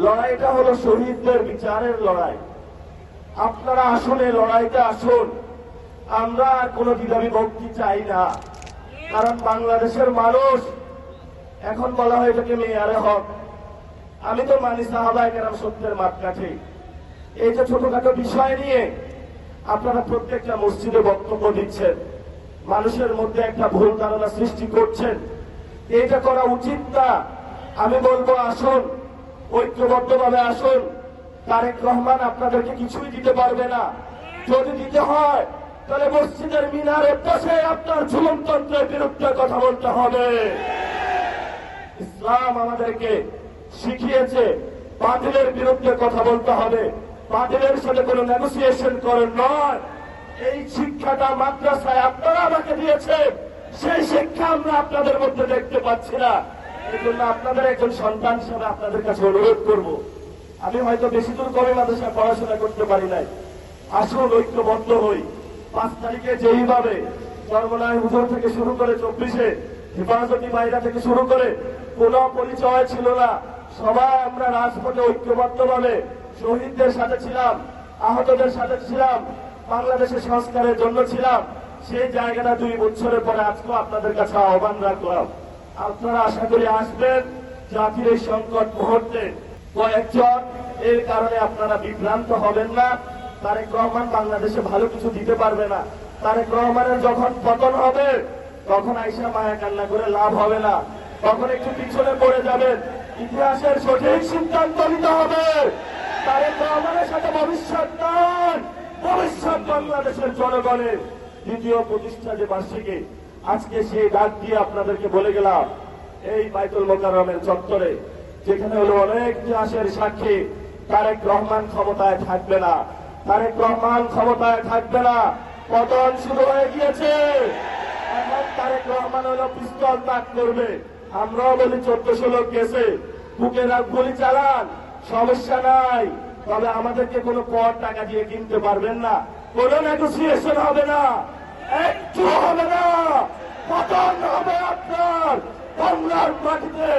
লড়াইটা হলো শহীদদের বিচারের লড়াই। আপনারা আসুন, এই লড়াইতে আসুন। আমরা আর কোনো দ্বিধাবিভক্তি চাই না, কারণ বাংলাদেশের মানুষ এখন বলা হয় এটাকে মেয়ারে হক। আমি তো মানি সাহাবায়ে কেরাম সত্যের মাপকাঠি। এই যে ছোটখাটো বিষয় নিয়ে আপনারা প্রত্যেকটা মসজিদে বক্তব্য দিচ্ছেন, মানুষের মধ্যে একটা ভুল ধারণা সৃষ্টি করছেন, এটা করা উচিত না। আমি বলবো আসুন, ঐক্যবদ্ধভাবে আসুন। তারেক রহমান আপনাদেরকে কিছুই দিতে পারবে না। যদি দিতে হয় তাহলে মসজিদের মিনারের পাশে আপনার ঝুলনতন্ত্রের বিরুদ্ধে কথা বলতে হবে। ইসলাম আমাদেরকে শিখিয়েছে বাতিলের বিরুদ্ধে কথা বলতে হবে, বাতিলের সাথে কোনো নেগোসিয়েশন করেন নয়। এই শিক্ষাটা মাদ্রাসায় আপনারা আমাকে দিয়েছেন, সেই শিক্ষা আমরা আপনাদের মধ্যে দেখতে পাচ্ছি না। এই জন্য আপনাদের একজন সন্তান হিসেবে আপনাদের কাছে অনুরোধ করব, আমি হয়তো বেশি দূর কমে মাদ্রাসায় পড়াশোনা করতে পারি নাই, আসুন ঐক্যবদ্ধ হই। 5 তারিখে যেইভাবে চরমনায় হুজুর থেকে শুরু করে 24-এ হেফাজতি বাইরা থেকে শুরু করে কোনো পরিচয় ছিল না, সবাই আমরা রাজপথে ঐক্যবদ্ধভাবে শহীদদের সাথে ছিলাম, আহতদের সাথে ছিলাম, বাংলাদেশের সংস্কারের জন্য ছিলাম। সেই জায়গাটা 2 বছরের পরে আজকে আপনাদের কাছে আহ্বান রাখলাম, আপনারা আশা করি আসবেন। জাতির এই সংকট মুহূর্তে কয়েকজন এর কারণে আপনারা বিভ্রান্ত হবেন না। তারেক রহমান বাংলাদেশে ভালো কিছু দিতে পারবে না। তারেক রহমানের যখন পতন হবে তখন আইসা মায়া কান্না করে লাভ হবে না, তখন একটু পিছনে পড়ে যাবেন। ইতিহাসের সঠিক সিদ্ধান্ত নিতে হবে। তারেক রহমানের সাথে ভবিষ্যৎ নয়, ভবিষ্যৎ বাংলাদেশের জনগণের। দ্বিতীয় প্রতিষ্ঠা যে বার্ষিকী, আজকে সেই ডাক দিয়ে আপনাদেরকে বলে গেলাম, এই বাইতুল মোকাররমের চত্বরে, যেখানে হলো অনেক ইতিহাসের সাক্ষী, তারেক রহমান ক্ষমতায় থাকবে না, তারেক রহমান ক্ষমতায় থাকবে না। পতন শুরু হয়ে গিয়েছে, এখন তারেক রহমান হলো পিস্তল তাক করবে। আমরাও বলি 1400 লোক গেছে, বুকে গুলি চালান, সমস্যা নাই, তবে আমাদেরকে কোনো পর টাকা দিয়ে কিনতে পারবেন না, কোনো নেগোসিয়েশন হবে না, একটু হবে না। পতন হবে আপনার বাংলার মাটিতে।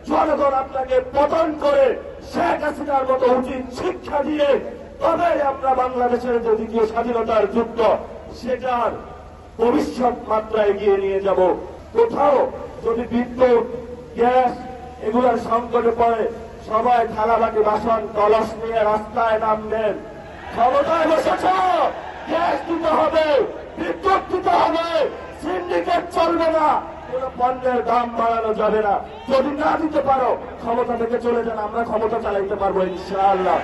জনগণ আপনাকে পতন করে শেখ হাসিনার মতো উচিত শিক্ষা দিয়ে তবে আমরা বাংলাদেশের যে দ্বিতীয় স্বাধীনতার যুদ্ধ, সেটার ভবিষ্যৎ মাত্রা এগিয়ে নিয়ে যাব। কোথাও যদি বিদ্যুৎ, গ্যাস এগুলোর সংকটে পড়ে, সবাই থালাবাটি বাসন কলস নিয়ে রাস্তায় নামবেন। ক্ষমতায় বসেছ, গ্যাস দিতে হবে, বিদ্যুৎ দিতে হবে, সিন্ডিকেট চলবে না, কোন পণ্যের দাম বাড়ানো যাবে না। যদি না দিতে পারো ক্ষমতা থেকে চলে যান, আমরা ক্ষমতা চালাইতে পারবো ইনশাআল্লাহ।